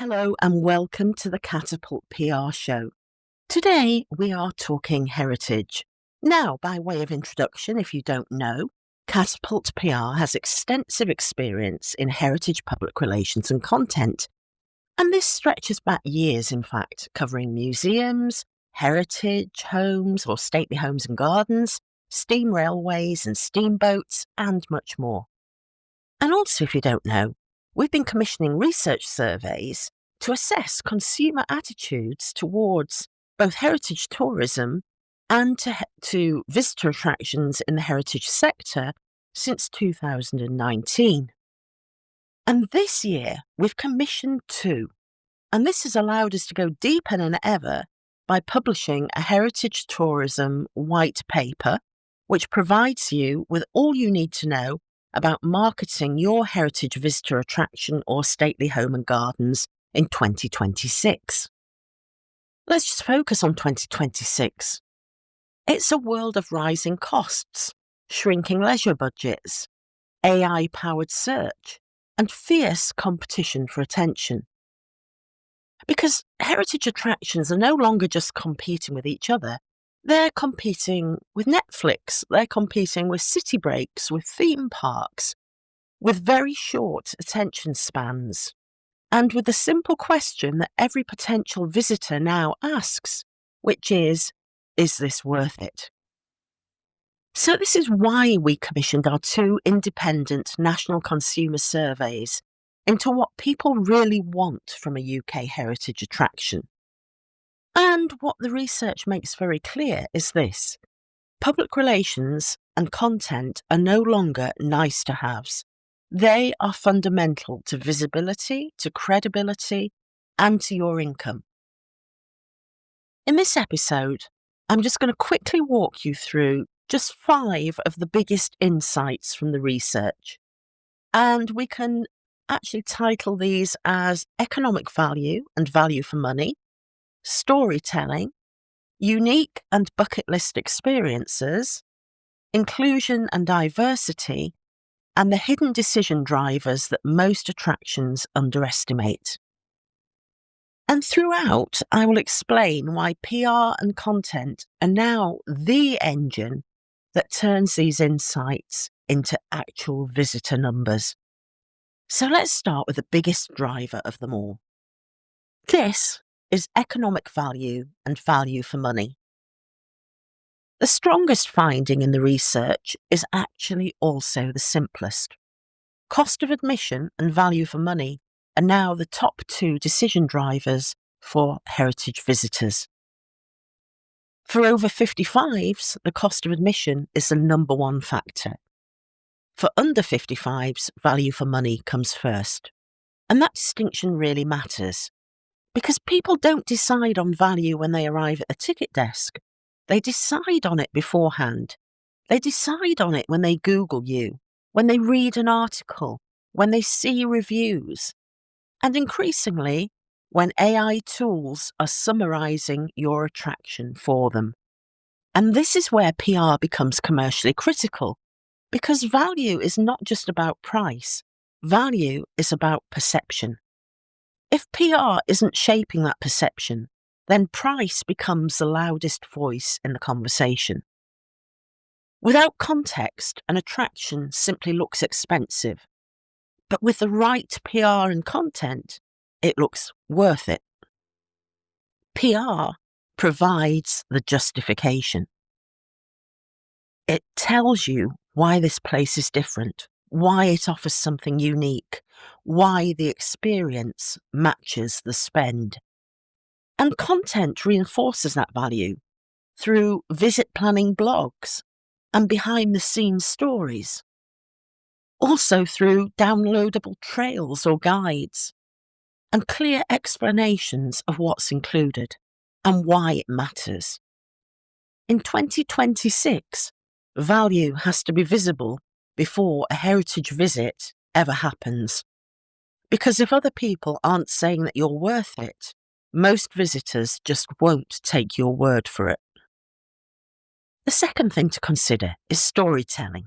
Hello and welcome to the Catapult PR show. Today we are talking heritage. Now, by way of introduction, if you don't know, Catapult PR has extensive experience in heritage public relations and content. And this stretches back years, in fact, covering museums, heritage homes or stately homes and gardens, steam railways and steamboats, and much more. And also, if you don't know, we've been commissioning research surveys to assess consumer attitudes towards both heritage tourism and to visitor attractions in the heritage sector since 2019. And this year, we've commissioned two, and this has allowed us to go deeper than ever by publishing a heritage tourism white paper, which provides you with all you need to know about marketing your heritage visitor attraction or stately home and gardens in 2026. Let's just focus on 2026. It's a world of rising costs, shrinking leisure budgets, AI-powered search, and fierce competition for attention. Because heritage attractions are no longer just competing with each other, they're competing with Netflix, they're competing with city breaks, with theme parks, with very short attention spans, and with the simple question that every potential visitor now asks, which is this worth it? So this is why we commissioned our two independent national consumer surveys into what people really want from a UK heritage attraction. And what the research makes very clear is this: public relations and content are no longer nice to haves. They are fundamental to visibility, to credibility, and to your income. In this episode, I'm just going to quickly walk you through just 5 of the biggest insights from the research. And we can actually title these as economic value and value for money, storytelling, unique and bucket list experiences, inclusion and diversity, and the hidden decision drivers that most attractions underestimate. And throughout, I will explain why PR and content are now the engine that turns these insights into actual visitor numbers. So let's start with the biggest driver of them all. This is economic value and value for money. The strongest finding in the research is actually also the simplest. Cost of admission and value for money are now the top 2 decision drivers for heritage visitors. For over 55s, the cost of admission is the number 1 factor. For under 55s, value for money comes first. And that distinction really matters, because people don't decide on value when they arrive at the ticket desk. They decide on it beforehand. They decide on it when they Google you, when they read an article, when they see reviews, and increasingly, when AI tools are summarising your attraction for them. And this is where PR becomes commercially critical, because value is not just about price. Value is about perception. If PR isn't shaping that perception, then price becomes the loudest voice in the conversation. Without context, an attraction simply looks expensive. But with the right PR and content, it looks worth it. PR provides the justification. It tells you why this place is different, why it offers something unique, why the experience matches the spend. And content reinforces that value through visit planning blogs and behind-the-scenes stories. Also through downloadable trails or guides and clear explanations of what's included and why it matters. In 2026, value has to be visible before a heritage visit ever happens. Because if other people aren't saying that you're worth it, most visitors just won't take your word for it. The second thing to consider is storytelling.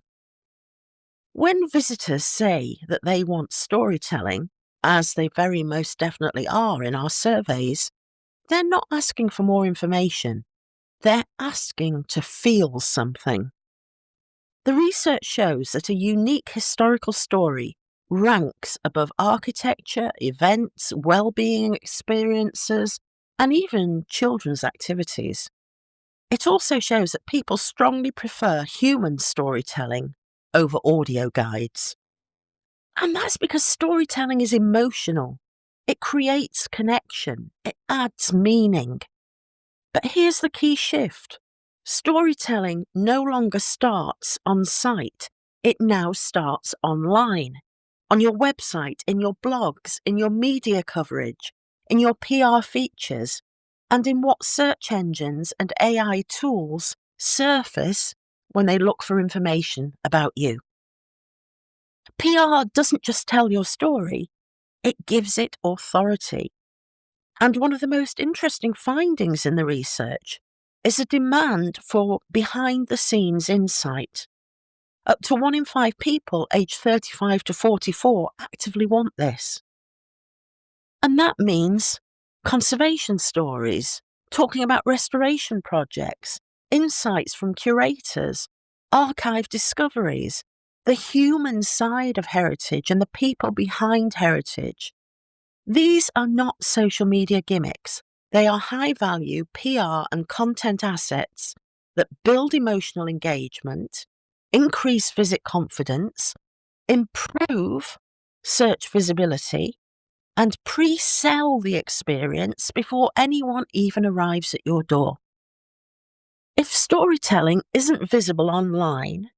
When visitors say that they want storytelling, as they very most definitely are in our surveys, they're not asking for more information. They're asking to feel something. The research shows that a unique historical story ranks above architecture, events, well-being experiences, and even children's activities. It also shows that people strongly prefer human storytelling over audio guides. And that's because storytelling is emotional. It creates connection. It adds meaning. But here's the key shift. Storytelling no longer starts on site. It now starts online. On your website, in your blogs, in your media coverage, in your PR features, and in what search engines and AI tools surface when they look for information about you. PR doesn't just tell your story, it gives it authority. And one of the most interesting findings in the research is a demand for behind-the-scenes insight. Up to 1 in 5 people aged 35 to 44 actively want this. And that means conservation stories, talking about restoration projects, insights from curators, archive discoveries, the human side of heritage and the people behind heritage. These are not social media gimmicks. They are high-value PR and content assets that build emotional engagement, increase visit confidence, improve search visibility, and pre-sell the experience before anyone even arrives at your door. If storytelling isn't visible online,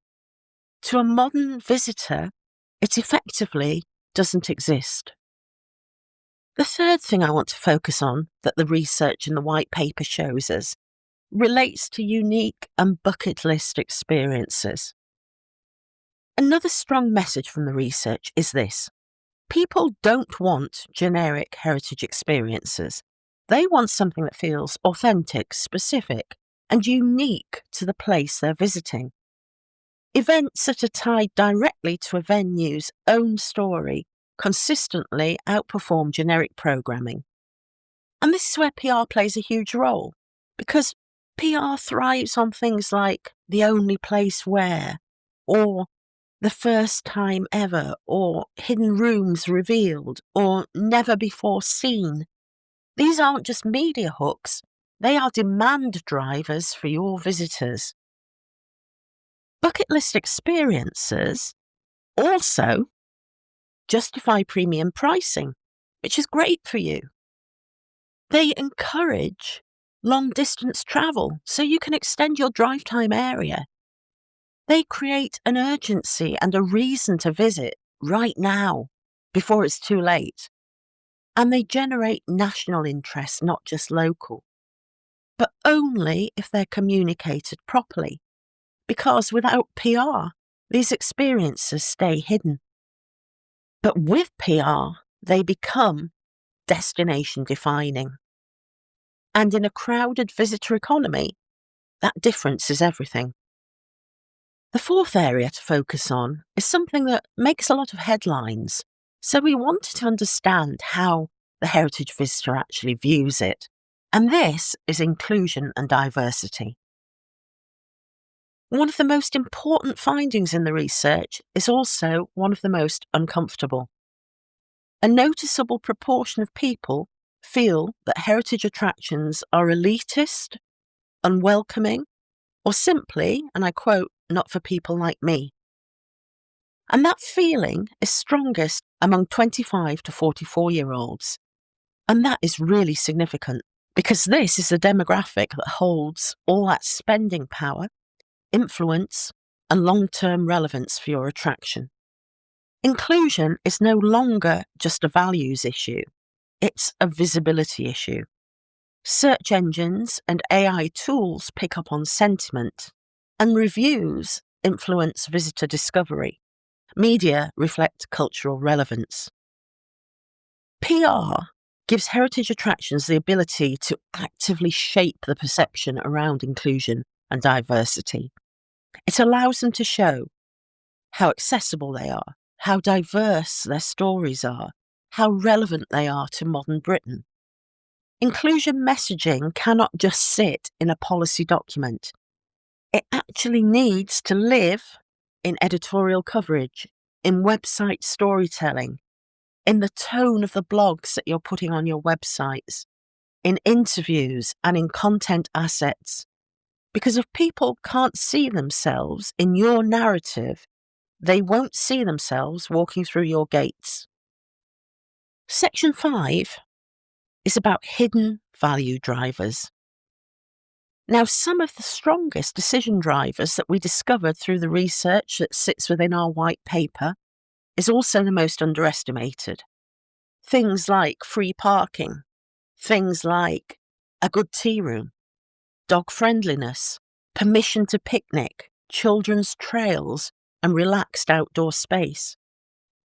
to a modern visitor, it effectively doesn't exist. The third thing I want to focus on that the research in the white paper shows us relates to unique and bucket list experiences. Another strong message from the research is this. People don't want generic heritage experiences. They want something that feels authentic, specific, and unique to the place they're visiting. Events that are tied directly to a venue's own story consistently outperform generic programming. And this is where PR plays a huge role, because PR thrives on things like the only place where, or the first time ever, or hidden rooms revealed, or never before seen. These aren't just media hooks, they are demand drivers for your visitors. Bucket list experiences also justify premium pricing, which is great for you. They encourage long-distance travel so you can extend your drive time area. They create an urgency and a reason to visit right now, before it's too late. And they generate national interest, not just local. But only if they're communicated properly, because without PR, these experiences stay hidden. But with PR, they become destination defining. And in a crowded visitor economy, that difference is everything. The fourth area to focus on is something that makes a lot of headlines, so we wanted to understand how the heritage visitor actually views it, and this is inclusion and diversity. One of the most important findings in the research is also one of the most uncomfortable. A noticeable proportion of people feel that heritage attractions are elitist, unwelcoming, or simply, and I quote, not for people like me. And that feeling is strongest among 25 to 44-year-olds. And that is really significant because this is a demographic that holds all that spending power, influence, and long-term relevance for your attraction. Inclusion is no longer just a values issue. It's a visibility issue. Search engines and AI tools pick up on sentiment, and reviews influence visitor discovery. Media reflect cultural relevance. PR gives heritage attractions the ability to actively shape the perception around inclusion and diversity. It allows them to show how accessible they are, how diverse their stories are, how relevant they are to modern Britain. Inclusion messaging cannot just sit in a policy document. It actually needs to live in editorial coverage, in website storytelling, in the tone of the blogs that you're putting on your websites, in interviews and in content assets. Because if people can't see themselves in your narrative, they won't see themselves walking through your gates. Section 5 is about hidden value drivers. Now, some of the strongest decision drivers that we discovered through the research that sits within our white paper is also the most underestimated. Things like free parking, things like a good tea room, dog friendliness, permission to picnic, children's trails, and relaxed outdoor space.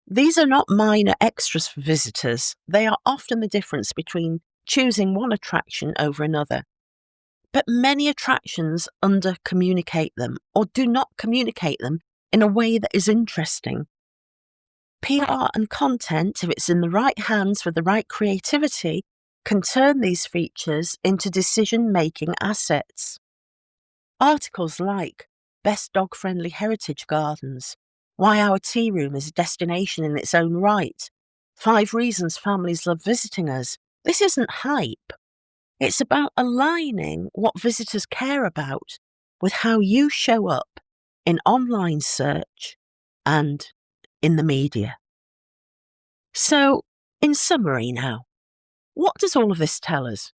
These are not minor extras for visitors. They are often the difference between choosing one attraction over another. But many attractions under-communicate them or do not communicate them in a way that is interesting. PR and content, if it's in the right hands with the right creativity, can turn these features into decision-making assets. Articles like Best Dog-Friendly Heritage Gardens, Why Our Tea Room is a Destination in its Own Right, 5 Reasons Families Love Visiting Us. This isn't hype. It's about aligning what visitors care about with how you show up in online search and in the media. So, in summary now, what does all of this tell us?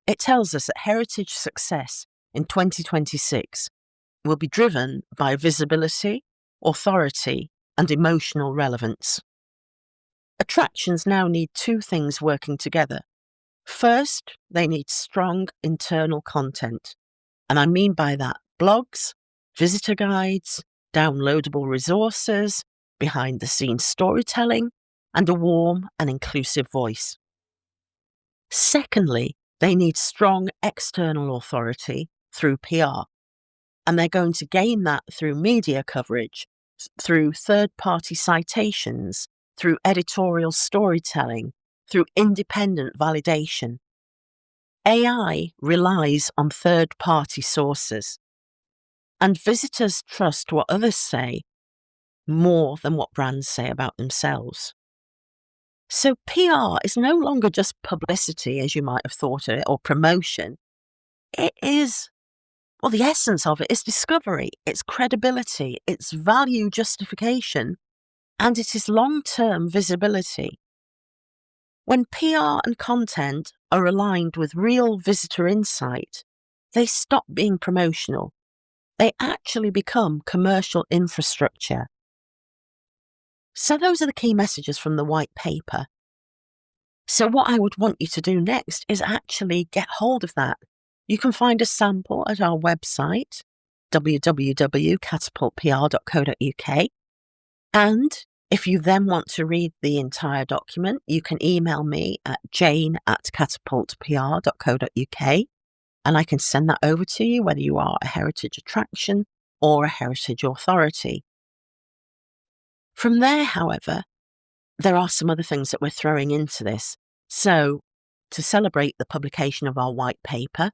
It tells us that heritage success in 2026 will be driven by visibility, authority, and emotional relevance. Attractions now need 2 things working together. First, they need strong internal content. And I mean by that blogs, visitor guides, downloadable resources, behind-the-scenes storytelling, and a warm and inclusive voice. Secondly, they need strong external authority through PR. And they're going to gain that through media coverage, through third-party citations, through editorial storytelling, through independent validation. AI relies on third-party sources, and visitors trust what others say more than what brands say about themselves. So PR is no longer just publicity, as you might have thought of it, or promotion. It is, well, the essence of it is discovery, it's credibility, it's value justification, and it is long-term visibility. When PR and content are aligned with real visitor insight, they stop being promotional. They actually become commercial infrastructure. So those are the key messages from the white paper. So what I would want you to do next is actually get hold of that. You can find a sample at our website, www.catapultpr.co.uk. And if you then want to read the entire document, you can email me at jane@catapultpr.co.uk, and I can send that over to you, whether you are a heritage attraction or a heritage authority. From there, however, there are some other things that we're throwing into this. So, to celebrate the publication of our white paper,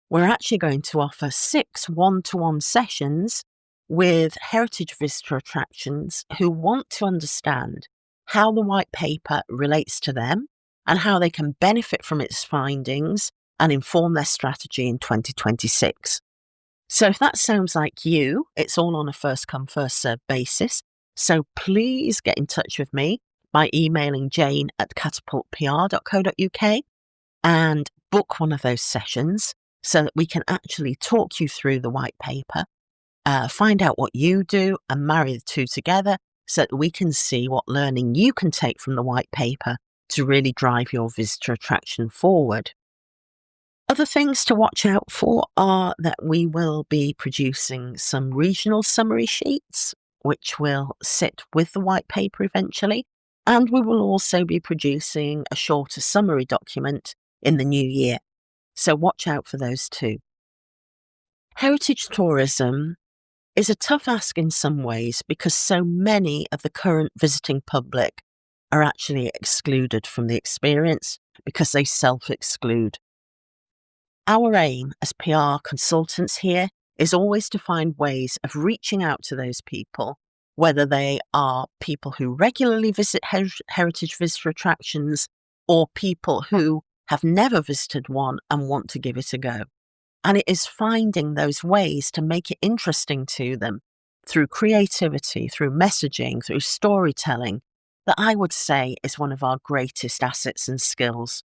we're actually going to offer 6 one-to-one sessions with heritage visitor attractions who want to understand how the white paper relates to them and how they can benefit from its findings and inform their strategy in 2026. So if that sounds like you, it's all on a first-come, first-served basis. So please get in touch with me by emailing jane@catapultpr.co.uk and book one of those sessions so that we can actually talk you through the white paper, find out what you do and marry the two together so that we can see what learning you can take from the white paper to really drive your visitor attraction forward. Other things to watch out for are that we will be producing some regional summary sheets, which will sit with the white paper eventually, and we will also be producing a shorter summary document in the new year. So watch out for those too. Heritage tourism is a tough ask in some ways because so many of the current visiting public are actually excluded from the experience because they self-exclude. Our aim as PR consultants here is always to find ways of reaching out to those people, whether they are people who regularly visit heritage visitor attractions or people who have never visited one and want to give it a go. And it is finding those ways to make it interesting to them through creativity, through messaging, through storytelling, that I would say is one of our greatest assets and skills.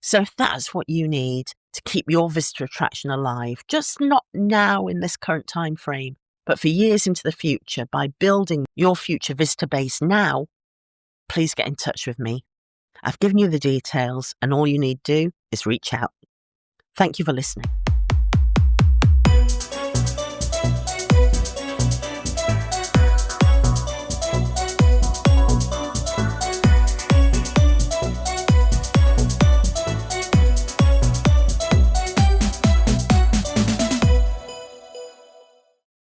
So if that's what you need to keep your visitor attraction alive, just not now in this current time frame, but for years into the future, by building your future visitor base now, please get in touch with me. I've given you the details, and all you need to do is reach out. Thank you for listening.